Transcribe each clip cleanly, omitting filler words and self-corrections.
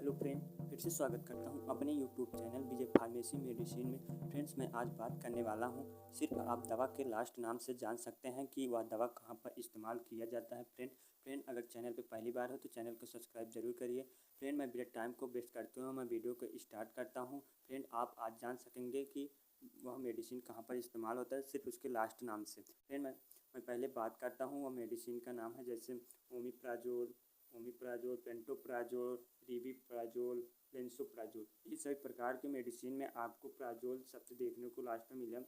Hello friend, फिर से स्वागत करता हूं अपने यूट्यूब चैनल विजय फार्मेसी मेडिसिन में। फ्रेंड्स, मैं आज बात करने वाला हूं, सिर्फ आप दवा के लास्ट नाम से जान सकते हैं कि वह दवा कहां पर इस्तेमाल किया जाता है। फ्रेंड अगर चैनल पे पहली बार हो तो चैनल को सब्सक्राइब जरूर करिए। फ्रेंड, मैं बिना टाइम को वेस्ट करते हुए मैं वीडियो को स्टार्ट करता हूँ। फ्रेंड, आप आज जान सकेंगे कि वह मेडिसिन कहाँ पर इस्तेमाल होता है सिर्फ उसके लास्ट नाम से। फ्रेंड, मैं पहले बात करता हूँ, वह मेडिसिन का नाम है जैसे ओमिप्राजोल, पेंटोप्राजोल, रिविप्राजोल, लेंसोप्राजोल। इस सभी प्रकार के मेडिसिन में आपको प्राजोल शब्द देखने को लास्ट में मिला।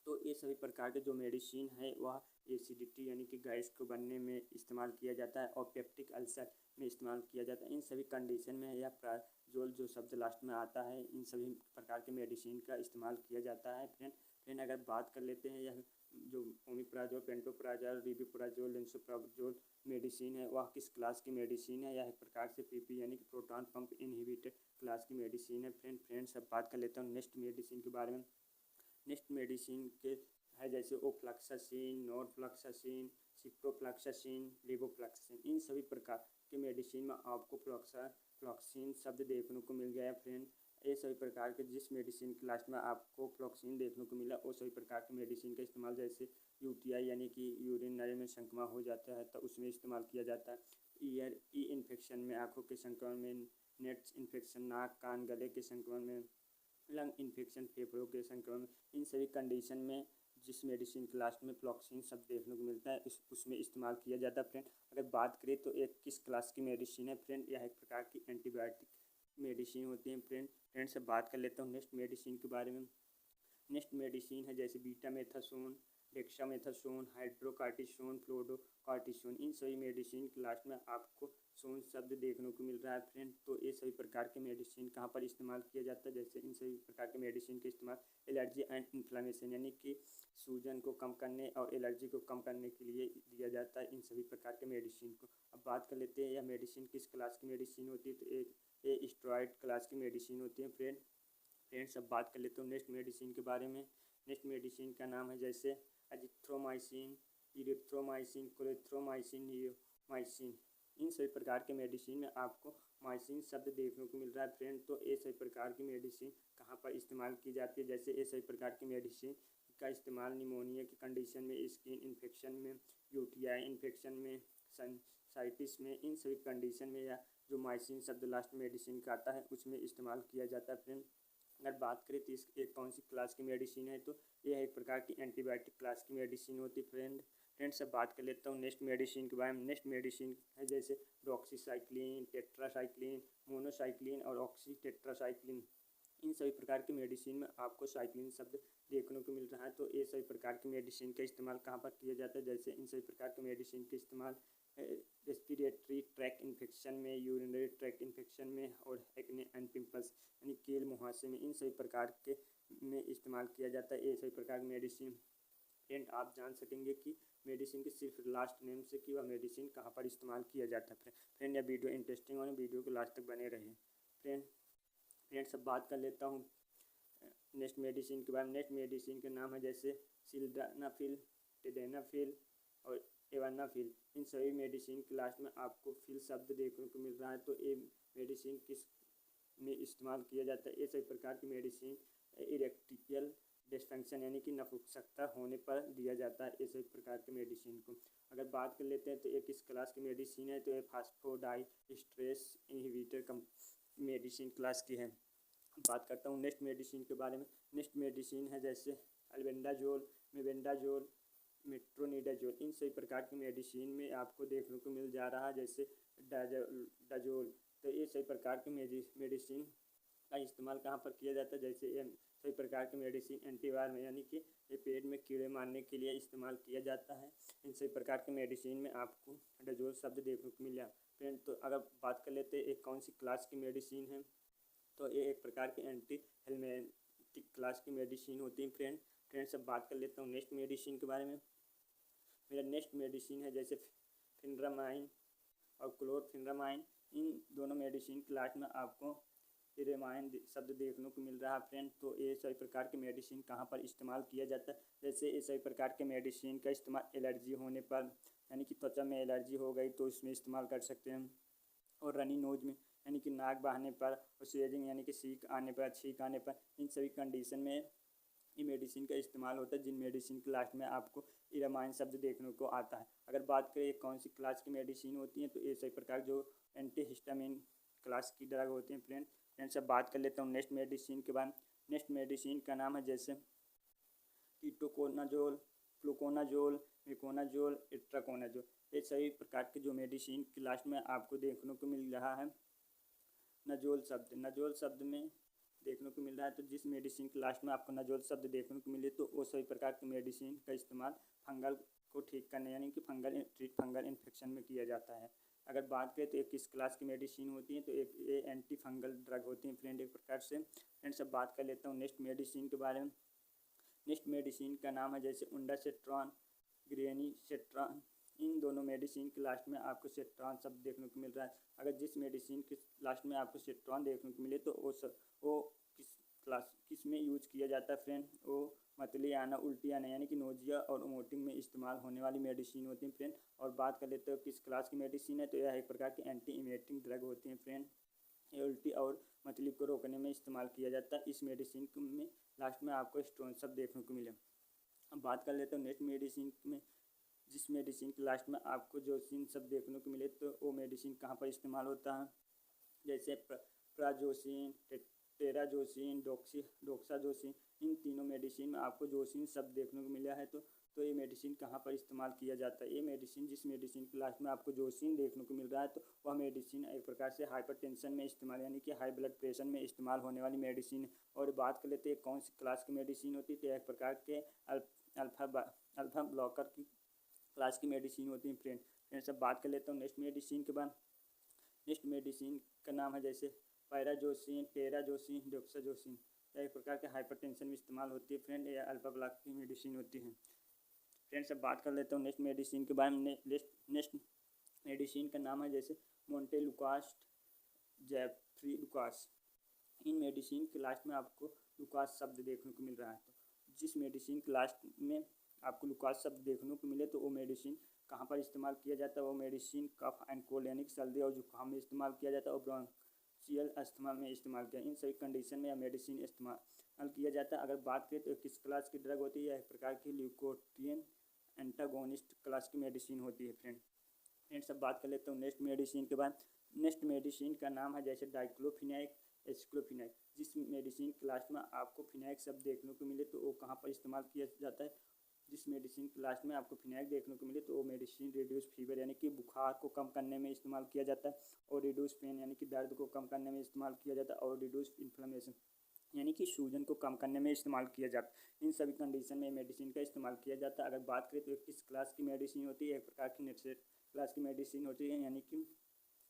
तो ये सभी प्रकार के जो मेडिसिन है वह एसिडिटी यानी कि गैस को बनने में इस्तेमाल किया जाता है और पेप्टिक अल्सर में इस्तेमाल किया जाता है। इन सभी कंडीशन में यह प्राजोल जो शब्द लास्ट में आता है, इन सभी प्रकार के मेडिसिन का इस्तेमाल किया जाता है। फ्रेंड अगर बात कर लेते हैं, यह जो ओमिप्राजोल, पेंटोप्राजोल, रिविप्राजोल, लेंसोप्राजोल मेडिसिन है वह किस क्लास की मेडिसिन है? यह एक प्रकार से पीपी यानी कि प्रोटॉन पंप इनहिबिटर क्लास की मेडिसिन है। फ्रेंड्स अब बात कर लेता हूँ नेक्स्ट मेडिसिन के बारे में। नेक्स्ट मेडिसिन के है जैसे ओफ्लैक्सासिन, नॉरफ्लैक्सासिन, सिप्रोफ्लैक्सासिन, लेवोफ्लैक्सासिन। इन सभी प्रकार के मेडिसिन में आपको फ्लॉक्सिन शब्द देखने को मिल गया। फ्रेंड, ये सभी प्रकार के जिस मेडिसिन के लास्ट में आपको फ्लॉक्सिन देखने को मिला वो सभी प्रकार के मेडिसिन का इस्तेमाल जैसे यूटीआई यानी कि यूरिन नाली में संक्रमण हो जाता है तो उसमें इस्तेमाल किया जाता है। ई इन्फेक्शन में, आँखों के संक्रमण में, नेट्स इन्फेक्शन, नाक कान गले के संक्रमण में, लंग इन्फेक्शन, फेफड़ों के संक्रमण, इन सभी कंडीशन में जिस मेडिसिन के लास्ट में फ्लॉक्सिन शब्द देखने को मिलता है उसमें इस्तेमाल किया जाता है। फ्रेंड अगर बात करें तो एक किस क्लास की मेडिसिन है? फ्रेंड यह एक प्रकार की एंटीबायोटिक मेडिसिन होती है। फ्रेंड से बात कर लेता हूँ नेक्स्ट मेडिसिन के बारे में। नेक्स्ट मेडिसिन है जैसे बीटामेथासोन, डेक्सामेथासोन, हाइड्रोकार्टिसोन, फ्लोरोकार्टिसोन। इन सभी मेडिसिन के लास्ट में आपको सोन शब्द देखने को मिल रहा है। फ्रेंड तो ये सभी प्रकार के मेडिसिन कहाँ पर इस्तेमाल किया जाता है? जैसे इन सभी प्रकार के मेडिसिन का इस्तेमाल एलर्जी एंड इन्फ्लामेशन यानी कि सूजन को कम करने और एलर्जी को कम करने के लिए दिया जाता है इन सभी प्रकार के मेडिसिन को। अब बात कर लेते हैं यह मेडिसिन किस क्लास की मेडिसिन होती है, तो ये स्टेरॉइड क्लास की मेडिसिन होती है। फ्रेंड्स अब बात कर लेते हो नेक्स्ट मेडिसिन के बारे में। नेक्स्ट मेडिसिन का नाम है जैसे एजिथ्रोमाइसिन, इरिथ्रोमाइसिन, क्लोरिथ्रोमाइसिन, नियोमाइसिन। इन सभी प्रकार के मेडिसिन में आपको माइसिन शब्द देखने को मिल रहा है। फ्रेंड तो ये सभी प्रकार की मेडिसिन कहाँ पर इस्तेमाल की जाती है? जैसे ये सभी प्रकार की मेडिसिन का इस्तेमाल निमोनिया की कंडीशन में, स्किन इन्फेक्शन में, यूटीआई इन्फेक्शन में, साइटिस में, इन सभी कंडीशन में या जो माइसिन शब्द लास्ट मेडिसिन का आता है उसमें इस्तेमाल किया जाता है। फ्रेंड अगर बात करें तो एक कौन सी क्लास की मेडिसिन है, तो यह एक प्रकार की एंटीबायोटिक क्लास की मेडिसिन होती है। फ्रेंड से बात कर लेता हूँ नेक्स्ट मेडिसिन के बारे में। नेक्स्ट मेडिसिन है जैसे डॉक्सीसाइक्लिन, टेट्रासाइक्लिन, मोनोसाइक्लिन और ऑक्सीटेट्रासाइक्लिन। इन सभी प्रकार की मेडिसिन में आपको साइक्लिन शब्द देखने को मिल रहा है। तो ये सभी प्रकार की मेडिसिन का इस्तेमाल कहाँ पर किया जाता है? जैसे इन सभी प्रकार के मेडिसिन का इस्तेमाल रेस्पिरेटरी ट्रैक इन्फेक्शन में, यूरिनरी ट्रैक इन्फेक्शन में और एक्ने एंड पिंपल्स यानी कील मुहासे में, इन सभी प्रकार के में इस्तेमाल किया जाता है ये सभी प्रकार की मेडिसिन। फ्रेंड आप जान सकेंगे कि मेडिसिन के सिर्फ लास्ट नेम से कि वह मेडिसिन कहाँ पर इस्तेमाल किया जाता है। फ्रेंड यह वीडियो इंटरेस्टिंग होने वीडियो को लास्ट तक बने रहे। फ्रेंड सब बात कर लेता हूँ नेक्स्ट मेडिसिन के बारे में। नेक्स्ट मेडिसिन का नाम है जैसे सिल्डेनाफिल, टेडेनाफिल और एवानाफिल। इन सभी मेडिसिन के लास्ट में आपको फिल शब्द देखने को मिल रहा है। तो ये मेडिसिन किस में इस्तेमाल किया जाता है? ये सभी प्रकार की मेडिसिन इरेक्टियल डिस्फंक्शन यानी कि नपुंसकता होने पर दिया जाता है ये सभी प्रकार के मेडिसिन को। अगर बात कर लेते हैं तो ये किस क्लास की मेडिसिन है, तो ये फास्फोडाइस्ट्रेस इनहिबिटर मेडिसिन क्लास की है। बात करता हूँ नेक्स्ट मेडिसिन के बारे में। नेक्स्ट मेडिसिन है जैसे अल्बेंडाजोल, मेबेंडाजोल, मेट्रोनिडाजोल। इन सभी प्रकार की मेडिसिन में आपको देखने को मिल जा रहा है जैसे डाजोल। तो ये सभी प्रकार की मेडिसिन का इस्तेमाल कहाँ पर किया जाता है? जैसे ये सभी प्रकार की मेडिसिन एंटीवायरल में यानी कि ये पेट में कीड़े मारने के लिए इस्तेमाल किया जाता है। इन सभी प्रकार की मेडिसिन में आपको डाजोल शब्द देखने को मिला। फ्रेंड तो अगर बात कर लेते हैं एक कौन सी क्लास की मेडिसिन है, तो ये एक प्रकार की एंटी हेलमेटिक क्लास की मेडिसिन होती है। फ्रेंड सब बात कर लेता हूँ नेक्स्ट मेडिसिन के बारे में। मेरा नेक्स्ट मेडिसिन है जैसे फिनरामाइन और क्लोरफिनरामाइन। इन दोनों मेडिसिन के लास्ट में आपको इरेमाइन शब्द देखने को मिल रहा है। फ्रेंड तो ये सभी प्रकार के मेडिसिन कहाँ पर इस्तेमाल किया जाता है? जैसे ये सभी प्रकार के मेडिसिन का इस्तेमाल एलर्जी होने पर यानी कि त्वचा में एलर्जी हो गई तो इसमें इस्तेमाल कर सकते हैं, और रनी नोज में यानी कि नाक बहने पर, और स्वेजिंग यानी कि छींक आने पर, इन सभी कंडीशन में ये मेडिसिन का इस्तेमाल होता है, जिन मेडिसिन के लास्ट में आपको इरामाइन शब्द देखने को आता है। अगर बात करें कौन सी क्लास की मेडिसिन होती हैं, तो ये सभी प्रकार जो एंटी हिस्टामिन क्लास की ड्रग होती हैं। फ्रेंड्स अब बात कर लेता हूँ नेक्स्ट मेडिसिन के बाद। नेक्स्ट मेडिसिन का नाम है जैसे कीटोकोनाजोल, फ्लूकोनाजोल, मिकोनाजोल, इट्राकोनाजोल। ये सभी प्रकार के जो मेडिसिन के लास्ट में आपको देखने को मिल रहा है नजोल शब्द में देखने को मिल रहा है। तो जिस मेडिसिन के लास्ट में आपको नजोल शब्द देखने को मिले तो वो सभी प्रकार की मेडिसिन का इस्तेमाल फंगल को ठीक करने यानी कि फंगल इन्फेक्शन में किया जाता है। अगर बात करें तो एक किस क्लास की मेडिसिन होती है, तो एक ये एंटी फंगल ड्रग होती है फ्रेंड एक प्रकार से। फ्रेंड्स अब बात कर लेता हूँ नेक्स्ट मेडिसिन के बारे में। नेक्स्ट मेडिसिन का नाम है जैसे उंडासेट्रॉन, ग्रेनीसेट्रॉन। इन दोनों मेडिसिन के लास्ट में आपको सेट्रॉन शब्द देखने को मिल रहा है। अगर जिस मेडिसिन के लास्ट में आपको सेट्रॉन देखने को मिले तो वो किस में यूज किया जाता है फ्रेंड, वो मतली आना, उल्टी आना यानी कि नोजिया और वोमिटिंग में इस्तेमाल होने वाली मेडिसिन होती है फ्रेंड। और बात कर लेते हो किस क्लास की मेडिसिन है, तो यह एक प्रकार की एंटी इमेटिंग ड्रग होती है फ्रेंड। ये उल्टी और मतली को रोकने में इस्तेमाल किया जाता है। इस मेडिसिन में लास्ट में आपको स्ट्रॉन शब्द देखने को मिले। अब बात कर लेते हो नेक्स्ट मेडिसिन में। जिस मेडिसिन के लास्ट में आपको जोसिन शब्द देखने को मिले तो वो मेडिसिन कहाँ पर इस्तेमाल होता है, जैसे प्राजोसिन, टेराजोसिन, डोक्साजोसिन। इन तीनों मेडिसिन में आपको जोसिन शब्द देखने को मिला है। तो ये मेडिसिन कहाँ पर इस्तेमाल किया जाता है। ये मेडिसिन जिस मेडिसिन के लास्ट में आपको जोसिन देखने को मिल रहा है तो वह मेडिसिन एक प्रकार से हाइपरटेंशन में इस्तेमाल यानी कि हाई ब्लड प्रेशर में इस्तेमाल होने वाली मेडिसिन। और बात कर लेते हैं कौन सी क्लास की मेडिसिन होती है, तो एक प्रकार के अल्फा ब्लॉकर की क्लास की मेडिसिन होती है फ्रेंड। सब बात कर लेता हूँ नेक्स्ट मेडिसिन के बाद। नेक्स्ट मेडिसिन का नाम है जैसे पैराजोसिन, टेराजोसिन, डोक्साजोसिन। यह एक प्रकार के हाइपरटेंशन में इस्तेमाल होती है फ्रेंड, यह अल्फा ब्लॉक की मेडिसिन होती है फ्रेंड। सब बात कर लेता हूँ नेक्स्ट मेडिसिन के बारे में। नेक्स्ट मेडिसिन का नाम है जैसे मोन्टेलुकास्ट, जेफ्री लुकास। इन मेडिसिन के लास्ट में आपको लुकास शब्द देखने को मिल रहा है। तो जिस मेडिसिन के लास्ट में आपको लुकास शब्द देखने को मिले तो वो मेडिसिन कहाँ पर इस्तेमाल किया जाता है, वो मेडिसिन कफ एंड कोल्ड यानी कि सर्दी और जुकाम में इस्तेमाल किया जाता है और ब्रोंशियल अस्थमा में इस्तेमाल किया। इन सभी कंडीशन में यह मेडिसिन इस्तेमाल किया जाता है। अगर बात करें तो किस क्लास की ड्रग होती है, एक प्रकार की ल्यूकोट्रियन एंटागोनिस्ट क्लास की मेडिसिन होती है फ्रेंड। सब बात कर लेते हो नेक्स्ट मेडिसिन के बाद। नेक्स्ट मेडिसिन का नाम है जैसे डाइक्लोफिनाक, एस्क्लोफिनाक। जिस मेडिसिन के लास्ट में आपको फिनाइक शब्द देखने को मिले तो वो कहाँ पर इस्तेमाल किया जाता है। जिस मेडिसिन के लास्ट में आपको फिनाइक देखने को मिले तो वो मेडिसिन रिड्यूस फीवर यानी कि बुखार को कम करने में इस्तेमाल किया जाता है, और रिड्यूस पेन यानी कि दर्द को कम करने में इस्तेमाल किया जाता है, और रिड्यूस इन्फ्लेमेशन यानी कि सूजन को कम करने में इस्तेमाल किया जाता है। इन सभी कंडीशन में मेडिसिन का इस्तेमाल किया जाता है। अगर बात करें तो किस क्लास की मेडिसिन होती है, एक प्रकार की नेक्सेट क्लास की मेडिसिन होती है यानी कि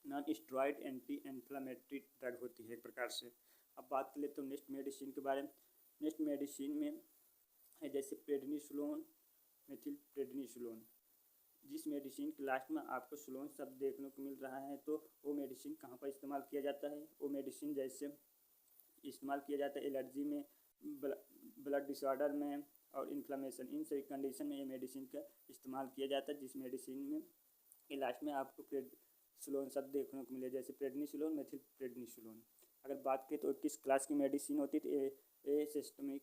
non steroid anti inflammatory drug होती है एक प्रकार से। अब बात कर लेते हो नेक्स्ट मेडिसिन के बारे में। नेक्स्ट मेडिसिन में है जैसे प्रेडनिसोलोन, मेथिल प्रेडनिसोलोन। जिस मेडिसिन के लास्ट में आपको सोलोन शब्द देखने को मिल रहा है तो वो मेडिसिन कहाँ पर इस्तेमाल किया जाता है, वो मेडिसिन जैसे इस्तेमाल किया जाता है एलर्जी में, ब्लड डिसऑर्डर में और इन्फ्लेमेशन। इन सभी कंडीशन में ये मेडिसिन का इस्तेमाल किया जाता है। जिस मेडिसिन में के लास्ट में आपको प्रेडनिसोलोन शब्द देखने को मिले जैसे प्रेडनिसोलोन, मेथिल प्रेडनिसोलोन। अगर बात करें तो किस क्लास की मेडिसिन होती है, तो ये सिस्टमिक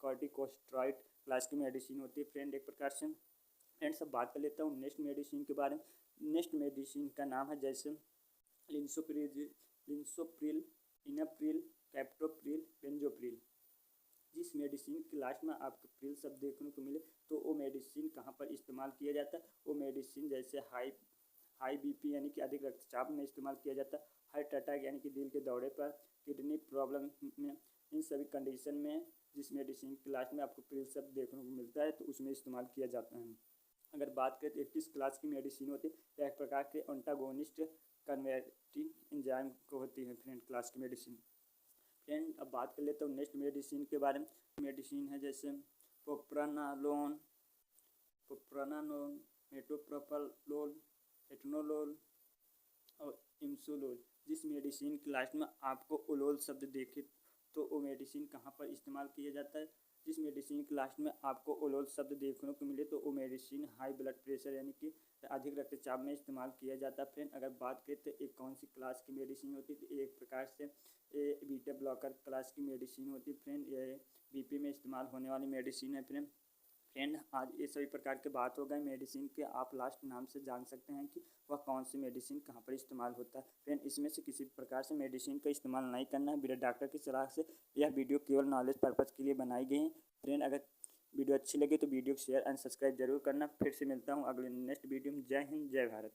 कॉर्टिकोस्टेरॉइड क्लास की मेडिसिन होती है फ्रेंड एक प्रकार से। फ्रेंड सब बात कर लेता हूँ नेक्स्ट मेडिसिन के बारे में। नेक्स्ट मेडिसिन का नाम है जैसे लिंसोप्रिल, इनाप्रिल, कैप्टोप्रिल, बेंजोप्रिल। जिस मेडिसिन के लास्ट में आपको प्रिल शब्द देखने को मिले तो वो मेडिसिन कहाँ पर इस्तेमाल किया जाता है, वो मेडिसिन जैसे हाई बीपी यानी कि अधिक रक्तचाप में इस्तेमाल किया जाता है, हार्ट अटैक यानी कि दिल के दौरे पर, किडनी प्रॉब्लम में। इन सभी कंडीशन में जिस मेडिसिन के लास्ट में आपको प्रिल शब्द देखने को मिलता है तो उसमें इस्तेमाल किया जाता है। अगर बात करें तो किस क्लास की मेडिसिन होती है, एक प्रकार के एंटागोनिस्ट कन्वर्टिंग एंजाइम को होती है फ्रेंड क्लास की मेडिसिन। फ्रेंड अब बात कर लेते हो नेक्स्ट मेडिसिन के बारे में। मेडिसिन है जैसे प्रोप्रानालोन, मेटोप्रोपालोल, एटनोलोल और इम्सोलोल। जिस मेडिसिन के लास्ट में आपको ओलोल शब्द देखे तो वो मेडिसिन कहाँ पर इस्तेमाल किया जाता है, जिस मेडिसिन के लास्ट में आपको ओलोल शब्द देखने को मिले तो वो मेडिसिन हाई ब्लड प्रेशर यानी कि अधिक रक्तचाप में इस्तेमाल किया जाता है। फ्रेंड, अगर बात करें तो एक कौन सी क्लास की मेडिसिन होती है, तो एक प्रकार से बीटा ब्लॉकर क्लास की मेडिसिन होती है। फ्रेंड, ये बीपी में इस्तेमाल होने वाली मेडिसिन है। फ्रेंड, आज ये सभी प्रकार के बात हो गए मेडिसिन के। आप लास्ट नाम से जान सकते हैं कि वह कौन सी मेडिसिन कहाँ पर इस्तेमाल होता है। फ्रेंड, इसमें से किसी प्रकार से मेडिसिन का इस्तेमाल नहीं करना है बिना डॉक्टर की सलाह से। यह वीडियो केवल नॉलेज पर्पज़ के लिए बनाई गई है। फ्रेंड, अगर वीडियो अच्छी लगे तो वीडियो को शेयर एंड सब्सक्राइब जरूर करना। फिर से मिलता हूँ अगले नेक्स्ट वीडियो में। जय हिंद, जय भारत।